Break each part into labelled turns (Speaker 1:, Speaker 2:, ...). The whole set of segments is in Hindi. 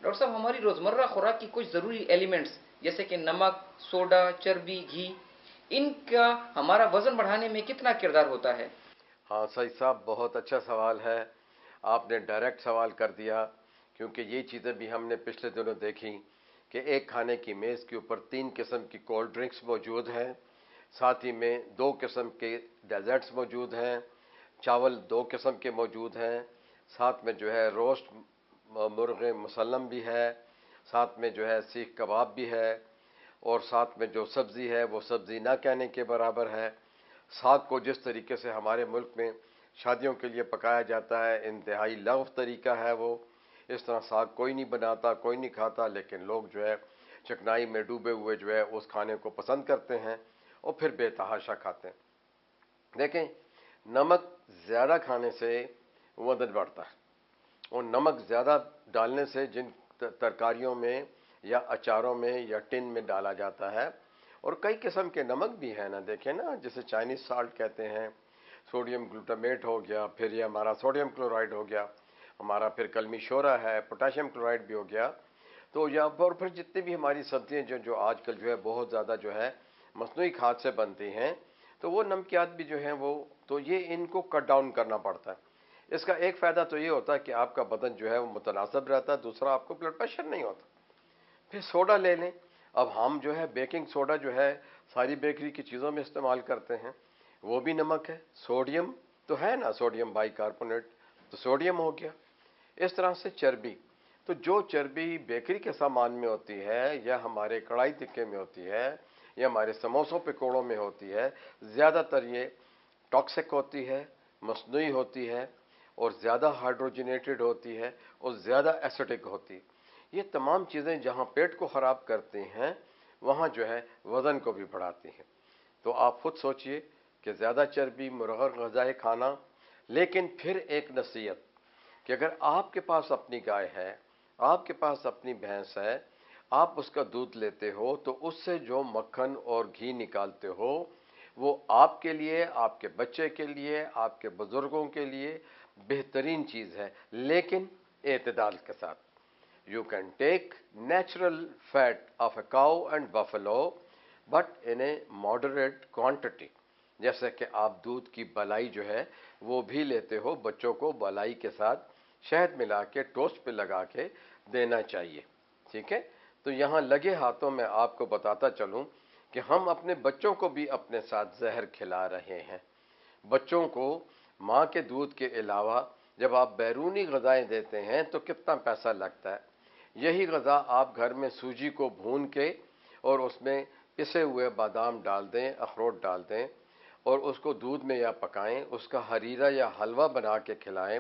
Speaker 1: डॉक्टर साहब, हमारी रोजमर्रा खुराक की कुछ जरूरी एलिमेंट्स जैसे कि नमक, सोडा, चर्बी, घी, इनका हमारा वजन बढ़ाने में कितना किरदार होता है?
Speaker 2: हाँ सही साहब, बहुत अच्छा सवाल है। आपने डायरेक्ट सवाल कर दिया, क्योंकि ये चीज़ें भी हमने पिछले दिनों देखी कि एक खाने की मेज़ के ऊपर 3 किस्म की कोल्ड ड्रिंक्स मौजूद हैं, साथ ही में 2 किस्म के डेजर्ट्स मौजूद हैं, चावल 2 किस्म के मौजूद हैं, साथ में जो है रोस्ट मुर्गे मुसल्लम भी है, साथ में जो है सीख कबाब भी है, और साथ में जो सब्ज़ी है वो सब्ज़ी ना कहने के बराबर है। साग को जिस तरीके से हमारे मुल्क में शादियों के लिए पकाया जाता है, इंतहाई लग़्व तरीका है वो। इस तरह साग कोई नहीं बनाता, कोई नहीं खाता, लेकिन लोग जो है चिकनाई में डूबे हुए जो है उस खाने को पसंद करते हैं और फिर बेतहाशा खाते हैं। देखें, नमक ज़्यादा खाने से वज़न बढ़ता है, और नमक ज़्यादा डालने से जिन तरकारियों में या अचारों में या टिन में डाला जाता है, और कई किस्म के नमक भी हैं ना, देखें ना, जैसे चाइनीज़ साल्ट कहते हैं, सोडियम ग्लूटामेट हो गया, फिर ये हमारा सोडियम क्लोराइड हो गया, हमारा फिर कलमी शोरा है, पोटाशियम क्लोराइड भी हो गया। तो यहाँ पर फिर जितनी भी हमारी सब्जियाँ जो जो आजकल जो है बहुत ज़्यादा जो है मसनूई खाद से बनती हैं, तो वो नमकियात भी जो हैं वो, तो ये इनको कट डाउन करना पड़ता है। इसका एक फ़ायदा तो ये होता है कि आपका बदन जो है वो मुतनासिब रहता है, दूसरा आपको ब्लड प्रेशर नहीं होता। फिर सोडा ले लें। अब हम जो है बेकिंग सोडा जो है सारी बेकरी की चीज़ों में इस्तेमाल करते हैं, वो भी नमक है। सोडियम तो है ना, सोडियम बाइकार्बोनेट, तो सोडियम हो गया। इस तरह से चर्बी, तो जो चर्बी बेकरी के सामान में होती है, या हमारे कढ़ाई टिक्के में होती है, या हमारे समोसों पकौड़ों में होती है, ज़्यादातर ये टॉक्सिक होती है, मसनूई होती है, और ज़्यादा हाइड्रोजनेटेड होती है, और ज़्यादा एसिडिक होती है। ये तमाम चीज़ें जहाँ पेट को ख़राब करती हैं, वहाँ जो है वज़न को भी बढ़ाती हैं। तो आप खुद सोचिए कि ज़्यादा चर्बी मुरग़र ग़िज़ाएँ खाना। लेकिन फिर एक नसीहत कि अगर आपके पास अपनी गाय है, आपके पास अपनी भैंस है, आप उसका दूध लेते हो, तो उससे जो मक्खन और घी निकालते हो, वो आपके लिए, आपके बच्चे के लिए, आपके बुज़ुर्गों के लिए बेहतरीन चीज़ है, लेकिन एतदाल के साथ। You can take natural fat of a cow and buffalo, but in a moderate quantity. जैसे कि आप दूध की मलाई जो है वो भी लेते हो, बच्चों को मलाई के साथ शहद मिला के टोस्ट पे लगा के देना चाहिए, ठीक है। तो यहाँ लगे हाथों में आपको बताता चलूँ कि हम अपने बच्चों को भी अपने साथ जहर खिला रहे हैं। बच्चों को माँ के दूध के अलावा जब आप बैरूनी ग़िज़ाएँ देते हैं तो कितना पैसा लगता है। यही ग़िज़ा आप घर में सूजी को भून के और उसमें पिसे हुए बादाम डाल दें, अखरोट डाल दें, और उसको दूध में या पकाएं, उसका हरीरा या हलवा बना के खिलाएं।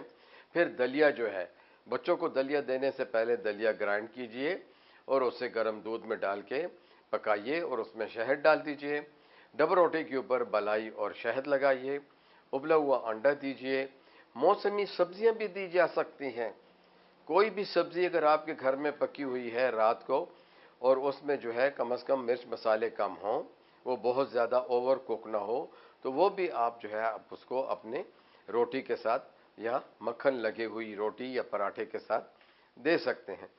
Speaker 2: फिर दलिया जो है, बच्चों को दलिया देने से पहले दलिया ग्राइंड कीजिए और उसे गर्म दूध में डाल के पकाइए, और उसमें शहद डाल दीजिए। डबल रोटी के ऊपर मलाई और शहद लगाइए, उबला हुआ अंडा दीजिए। मौसमी सब्जियां भी दी जा सकती हैं। कोई भी सब्जी अगर आपके घर में पकी हुई है रात को, और उसमें जो है कम से कम मिर्च मसाले कम हों, वो बहुत ज़्यादा ओवर कुक ना हो, तो वो भी आप जो है आप उसको अपने रोटी के साथ या मक्खन लगी हुई रोटी या पराठे के साथ दे सकते हैं।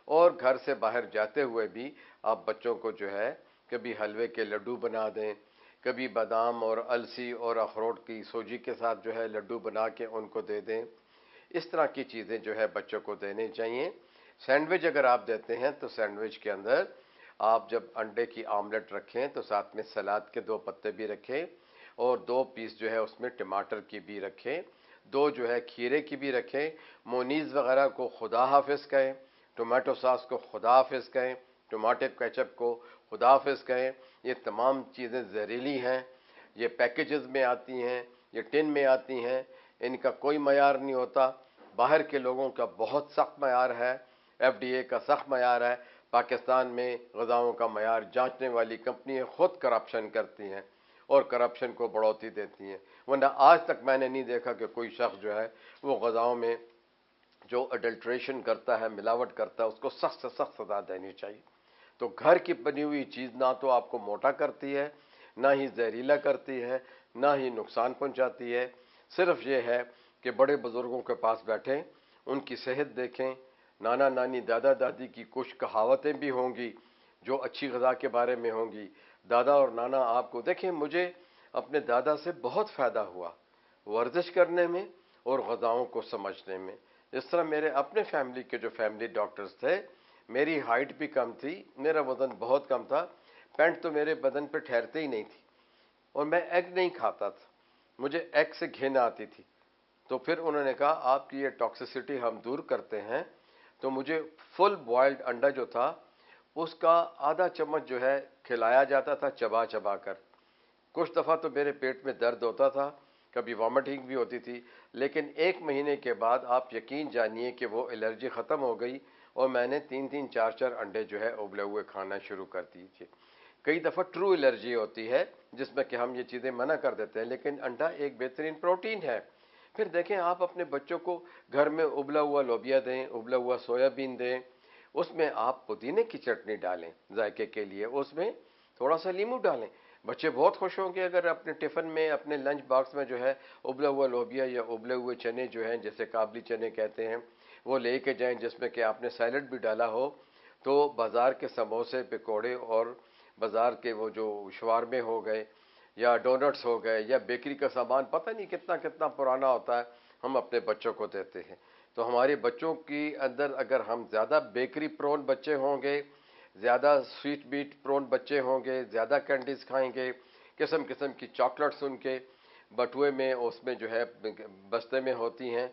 Speaker 2: और घर से बाहर जाते हुए भी आप बच्चों को जो है कभी हलवे के लड्डू बना दें, कभी बादाम और अलसी और अखरोट की सूजी के साथ जो है लड्डू बना के उनको दे दें। इस तरह की चीज़ें जो है बच्चों को देनी चाहिए। सैंडविच अगर आप देते हैं तो सैंडविच के अंदर आप जब अंडे की आमलेट रखें तो साथ में सलाद के 2 पत्ते भी रखें, और 2 पीस जो है उसमें टमाटर की भी रखें, 2 जो है खीरे की भी रखें। मोनीज़ वगैरह को खुदा हाफिज़ कहें, टोमेटो सॉस को खुदा हाफिज़ कहें, टमाटर केचप को खुदा हाफिज़ कहें। ये तमाम चीज़ें जहरीली हैं, ये पैकेजेस में आती हैं, ये टिन में आती हैं, इनका कोई मयार नहीं होता। बाहर के लोगों का बहुत सख्त मयार है, FDA का सख्त मयार है। पाकिस्तान में ग़िज़ाओं का मयार जांचने वाली कंपनियां खुद करप्शन करती हैं और करप्शन को बढ़ोतरी देती हैं, वरना आज तक मैंने नहीं देखा कि कोई शख्स जो है वो ग़िज़ाओं में जो अडल्ट्रेशन करता है, मिलावट करता है, उसको सख्त से सख्त सज़ा देनी चाहिए। तो घर की बनी हुई चीज़ ना तो आपको मोटा करती है, ना ही जहरीला करती है, ना ही नुकसान पहुंचाती है। सिर्फ ये है कि बड़े बुज़ुर्गों के पास बैठें, उनकी सेहत देखें, नाना नानी दादा दादी की कुछ कहावतें भी होंगी जो अच्छी ग़िज़ा के बारे में होंगी। दादा और नाना आपको देखें, मुझे अपने दादा से बहुत फ़ायदा हुआ वर्जिश करने में और ग़िज़ाओं को समझने में। इस तरह मेरे अपने फैमिली के जो फैमिली डॉक्टर्स थे, मेरी हाइट भी कम थी, मेरा वज़न बहुत कम था, पैंट तो मेरे बदन पे ठहरते ही नहीं थी और मैं एग नहीं खाता था, मुझे एग से घिन आती थी। तो फिर उन्होंने कहा आपकी ये टॉक्सिसिटी हम दूर करते हैं। तो मुझे फुल बॉइल्ड अंडा जो था उसका आधा चम्मच जो है खिलाया जाता था चबा चबा कर। कुछ दफ़ा तो मेरे पेट में दर्द होता था, कभी वॉमिटिंग भी होती थी, लेकिन 1 महीने के बाद आप यकीन जानिए कि वो एलर्जी ख़त्म हो गई और मैंने 3-3 4-4 अंडे जो है उबले हुए खाना शुरू कर दिए। कई दफ़ा ट्रू एलर्जी होती है जिसमें कि हम ये चीज़ें मना कर देते हैं, लेकिन अंडा एक बेहतरीन प्रोटीन है। फिर देखें, आप अपने बच्चों को घर में उबला हुआ लोबिया दें, उबला हुआ सोयाबीन दें, उसमें आप पुदीने की चटनी डालें जायके के लिए, उसमें थोड़ा सा नींबू डालें। बच्चे बहुत खुश होंगे अगर अपने टिफ़िन में, अपने लंच बॉक्स में जो है उबला हुआ लोबिया या उबले हुए चने जो हैं, जैसे काबली चने कहते हैं, वो लेके जाएं जिसमें कि आपने सैलड भी डाला हो। तो बाज़ार के समोसे, पकौड़े और बाज़ार के वो जो शवारमे हो गए या डोनट्स हो गए या बेकरी का सामान पता नहीं कितना कितना पुराना होता है, हम अपने बच्चों को देते हैं। तो हमारे बच्चों की अंदर अगर हम ज़्यादा बेकरी प्रोन बच्चे होंगे, ज़्यादा स्वीट बीट प्रोन बच्चे होंगे, ज़्यादा कैंडीज़ खाएंगे, किस्म किस्म की चॉकलेट्स उनके बटुए में उसमें जो है बस्ते में होती हैं,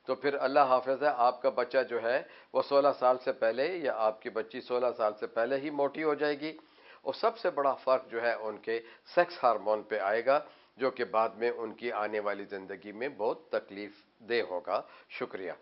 Speaker 2: तो फिर अल्लाह हाफ़िज़ है, आपका बच्चा जो है वो 16 साल से पहले या आपकी बच्ची 16 साल से पहले ही मोटी हो जाएगी। और सबसे बड़ा फ़र्क जो है उनके सेक्स हार्मोन पे आएगा, जो कि बाद में उनकी आने वाली ज़िंदगी में बहुत तकलीफ़ देह होगा। शुक्रिया।